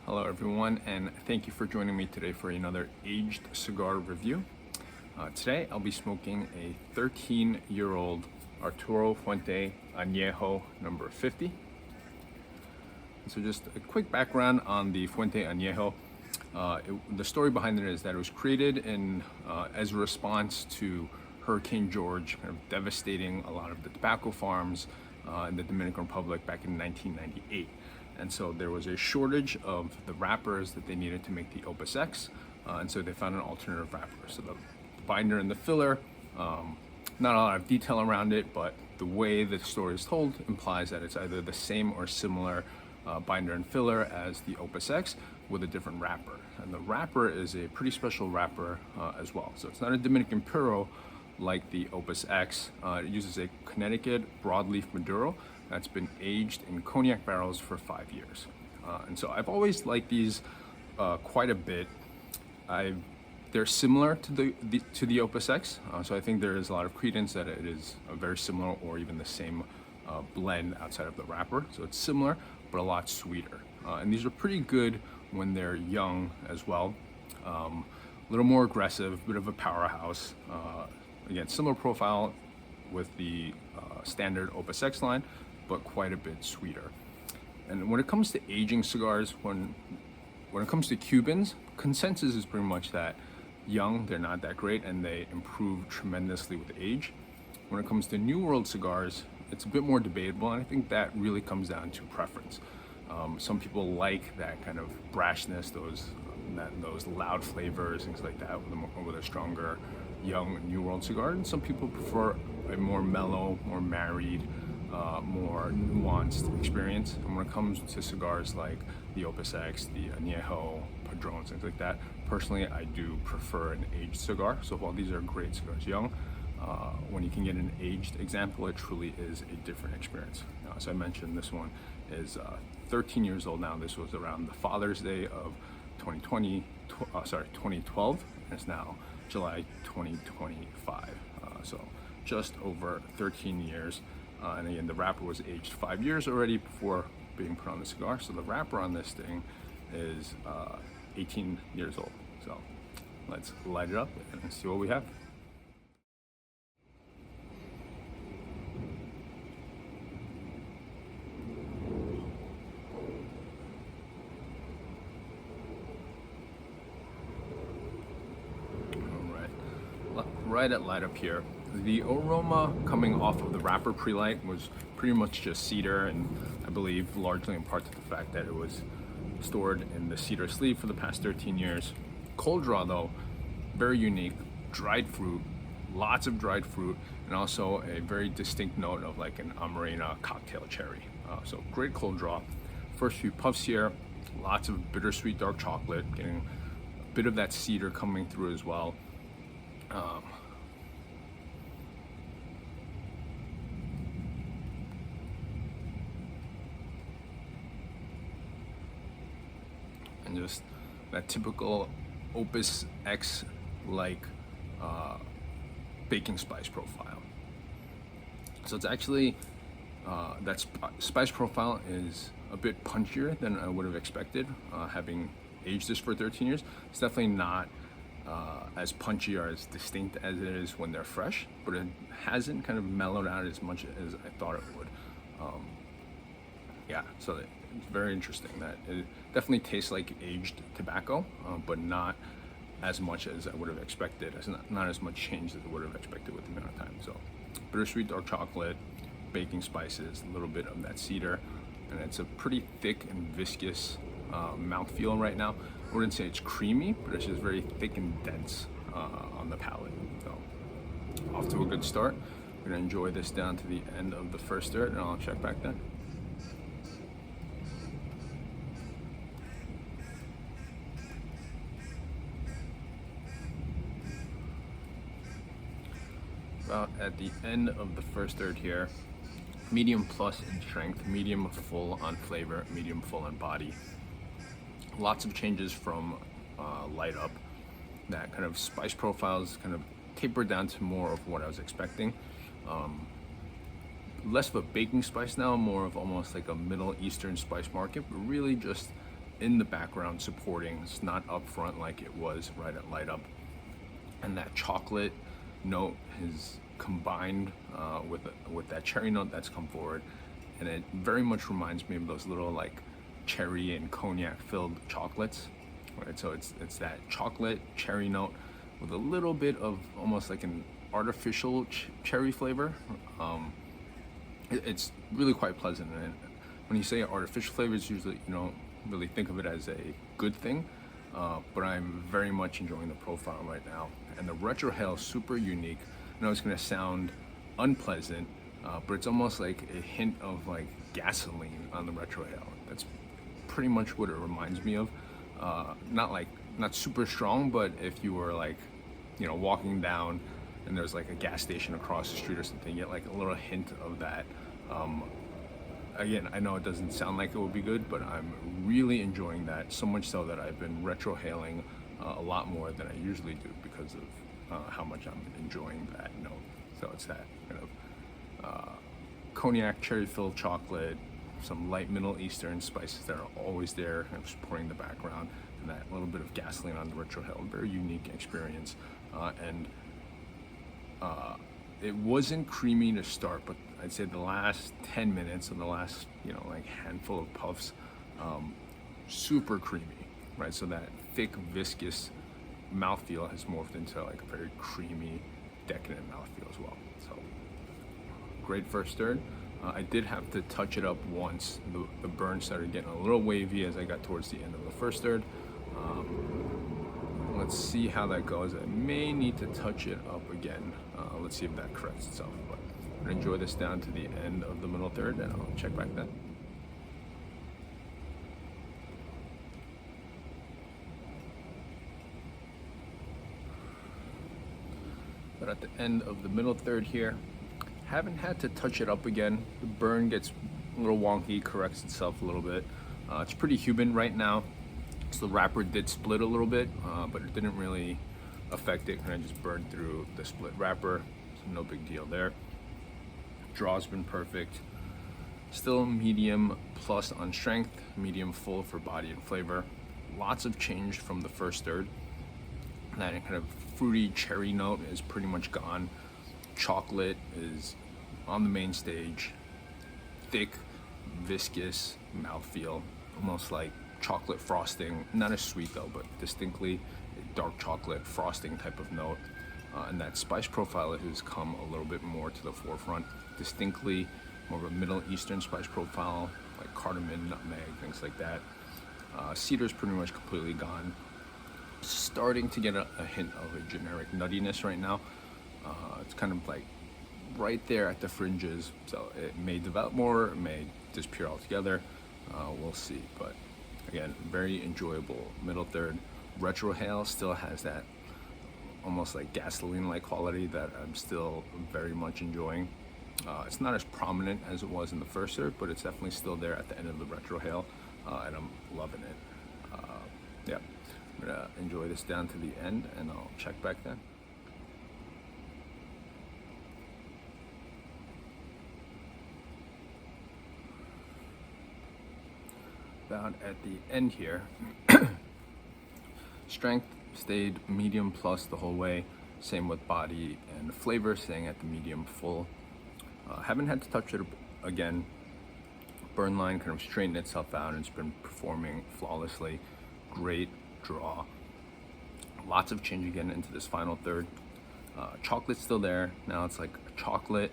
Hello everyone, and thank you for joining me today for another aged cigar review. Today I'll be smoking a 13-year-old Arturo Fuente Anejo number 50. So just a quick background on the Fuente Anejo. The story behind it is that it was created as a response to Hurricane George, kind of devastating a lot of the tobacco farms in the Dominican Republic back in 1998. And so there was a shortage of the wrappers that they needed to make the Opus X, and so they found an alternative wrapper. So the binder and the filler, not a lot of detail around it, but the way the story is told implies that it's either the same or similar binder and filler as the Opus X with a different wrapper. And the wrapper is a pretty special wrapper as well. So it's not a Dominican Puro like the Opus X. It uses a Connecticut broadleaf Maduro that's been aged in cognac barrels for 5 years. And so I've always liked these quite a bit. They're similar to the Opus X, so I think there is a lot of credence that it is a very similar or even the same blend outside of the wrapper. So it's similar, but a lot sweeter. And these are pretty good when they're young as well. A little more aggressive, bit of a powerhouse. Again, similar profile with the standard Opus X line, but quite a bit sweeter. And when it comes to aging cigars, when it comes to Cubans, consensus is pretty much that young, they're not that great, and they improve tremendously with age. When it comes to New World cigars, it's a bit more debatable, and I think that really comes down to preference. Some people like that kind of brashness, those loud flavors, things like that, with a stronger young New World cigar, and some people prefer a more mellow, more married, more nuanced experience. And when it comes to cigars like the Opus X, the Añejo, Padrones, things like that, personally I do prefer an aged cigar. So while these are great cigars young, when you can get an aged example, it truly is a different experience. As I mentioned, this one is 13 years old now. This was around the Father's Day of 2012, and it's now July 2025. So just over 13 years. And again, the wrapper was aged 5 years already before being put on the cigar. So the wrapper on this thing is 18 years old. So let's light it up and see what we have. Right at light up here, the aroma coming off of the wrapper pre-light was pretty much just cedar, and I believe largely in part to the fact that it was stored in the cedar sleeve for the past 13 years. Cold draw though, very unique, dried fruit, lots of dried fruit, and also a very distinct note of like an Amarena cocktail cherry. So great cold draw. First few puffs here, lots of bittersweet dark chocolate, getting a bit of that cedar coming through as well. And just that typical Opus X like baking spice profile. So it's actually that spice profile is a bit punchier than I would have expected, having aged this for 13 years. It's definitely not as punchy or as distinct as it is when they're fresh, but it hasn't kind of mellowed out as much as I thought it would. Yeah, so it's very interesting that it definitely tastes like aged tobacco, but not as much as I would have expected. It's not as much change as I would have expected with the amount of time. So bittersweet dark chocolate, baking spices, a little bit of that cedar, and it's a pretty thick and viscous mouthfeel right now. I wouldn't say it's creamy, but it's just very thick and dense on the palate. So off to a good start. We're gonna enjoy this down to the end of the first stir, and I'll check back then. About at the end of the first third here, medium plus in strength, medium full on flavor, medium full on body. Lots of changes from light up. That kind of spice profiles kind of tapered down to more of what I was expecting. Less of a baking spice now, more of almost like a Middle Eastern spice market, but really just in the background supporting. It's not up front like it was right at light up. And that chocolate note is combined with that cherry note that's come forward, and it very much reminds me of those little like cherry and cognac filled chocolates, right? So it's that chocolate cherry note with a little bit of almost like an artificial cherry flavor. It's really quite pleasant, and when you say artificial flavors, usually you don't really think of it as a good thing. But I'm very much enjoying the profile right now. And the retrohale is super unique. I know it's gonna sound unpleasant, but it's almost like a hint of like gasoline on the retrohale. That's pretty much what it reminds me of. Not super strong, but if you were like, walking down and there's like a gas station across the street or something, you get like a little hint of that. Again, I know it doesn't sound like it would be good, but I'm really enjoying that, so much so that I've been retrohaling a lot more than I usually do because of how much I'm enjoying that note. So it's that kind of cognac, cherry-filled chocolate, some light Middle Eastern spices that are always there, kind of supporting the background, and that little bit of gasoline on the retrohale. Very unique experience. It wasn't creamy to start, but I'd say the last 10 minutes and the last, like handful of puffs, super creamy, right? So that thick, viscous mouthfeel has morphed into like a very creamy, decadent mouthfeel as well. So great first third. I did have to touch it up once. The burn started getting a little wavy as I got towards the end of the first third. Let's see how that goes. I may need to touch it up again. Let's see if that corrects itself. But I'm gonna enjoy this down to the end of the middle third, and I'll check back then. But at the end of the middle third here, haven't had to touch it up again. The burn gets a little wonky, corrects itself a little bit. It's pretty humid right now. So the wrapper did split a little bit, but it didn't really affect it. Kind of just burned through the split wrapper, so no big deal there. Draw's been perfect. Still medium plus on strength, medium full for body and flavor. Lots of change from the first third. That kind of fruity cherry note is pretty much gone. Chocolate is on the main stage. Thick, viscous mouthfeel, almost like chocolate frosting, not as sweet though, but distinctly a dark chocolate frosting type of note. And that spice profile has come a little bit more to the forefront, distinctly more of a Middle Eastern spice profile, like cardamom, nutmeg, things like that. Cedar's pretty much completely gone. Starting to get a hint of a generic nuttiness right now. It's kind of like right there at the fringes, so it may develop more, it may disappear altogether. We'll see, but again, very enjoyable middle third. Retrohale still has that almost like gasoline-like quality that I'm still very much enjoying. It's not as prominent as it was in the first third, but it's definitely still there at the end of the retrohale, and I'm loving it. Yeah, I'm gonna enjoy this down to the end, and I'll check back then. About at the end here, strength stayed medium plus the whole way, same with body and flavor staying at the medium full. Haven't had to touch it again. Burn line kind of straightened itself out and it's been performing flawlessly. Great draw. Lots of change again into this final third. Chocolate's still there. Now it's like chocolate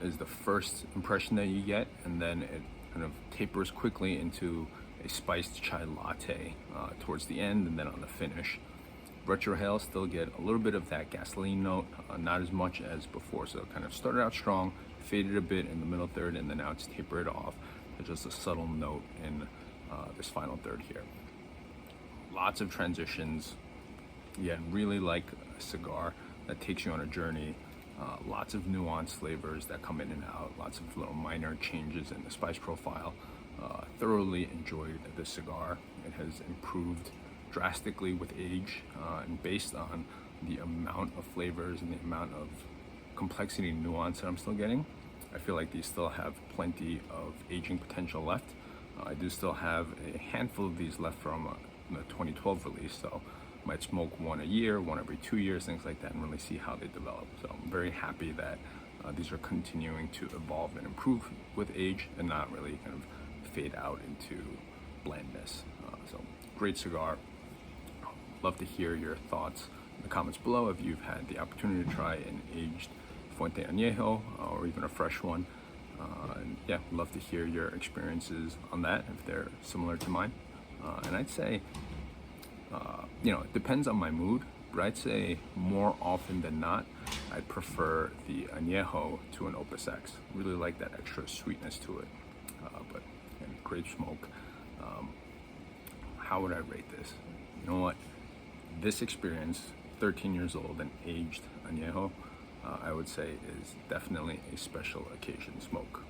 is the first impression that you get, and then it kind of tapers quickly into a spiced chai latte towards the end, and then on the finish. Retrohale still get a little bit of that gasoline note, not as much as before. So it kind of started out strong, faded a bit in the middle third, and then now it's tapered off. It's just a subtle note in this final third here. Lots of transitions. Yeah, really like a cigar that takes you on a journey. Lots of nuanced flavors that come in and out. Lots of little minor changes in the spice profile. Thoroughly enjoyed this cigar. It has improved drastically with age, and based on the amount of flavors and the amount of complexity and nuance that I'm still getting, I feel like these still have plenty of aging potential left. I do still have a handful of these left from the 2012 release, so might smoke one a year, one every 2 years, things like that, and really see how they develop. So I'm very happy that these are continuing to evolve and improve with age and not really kind of fade out into blandness. So great cigar. Love to hear your thoughts in the comments below if you've had the opportunity to try an aged Fuente Anejo or even a fresh one. And yeah, love to hear your experiences on that if they're similar to mine. And I'd say, it depends on my mood, but I'd say more often than not, I'd prefer the Añejo to an Opus X. Really like that extra sweetness to it. But again, great smoke. How would I rate this? You know what? This experience, 13 years old and aged Añejo, I would say is definitely a special occasion smoke.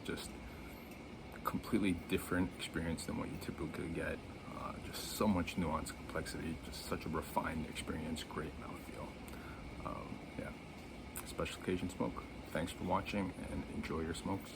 Just a completely different experience than what you typically get. Just so much nuance, complexity, just such a refined experience, great mouthfeel. Yeah, special occasion smoke. Thanks for watching and enjoy your smokes.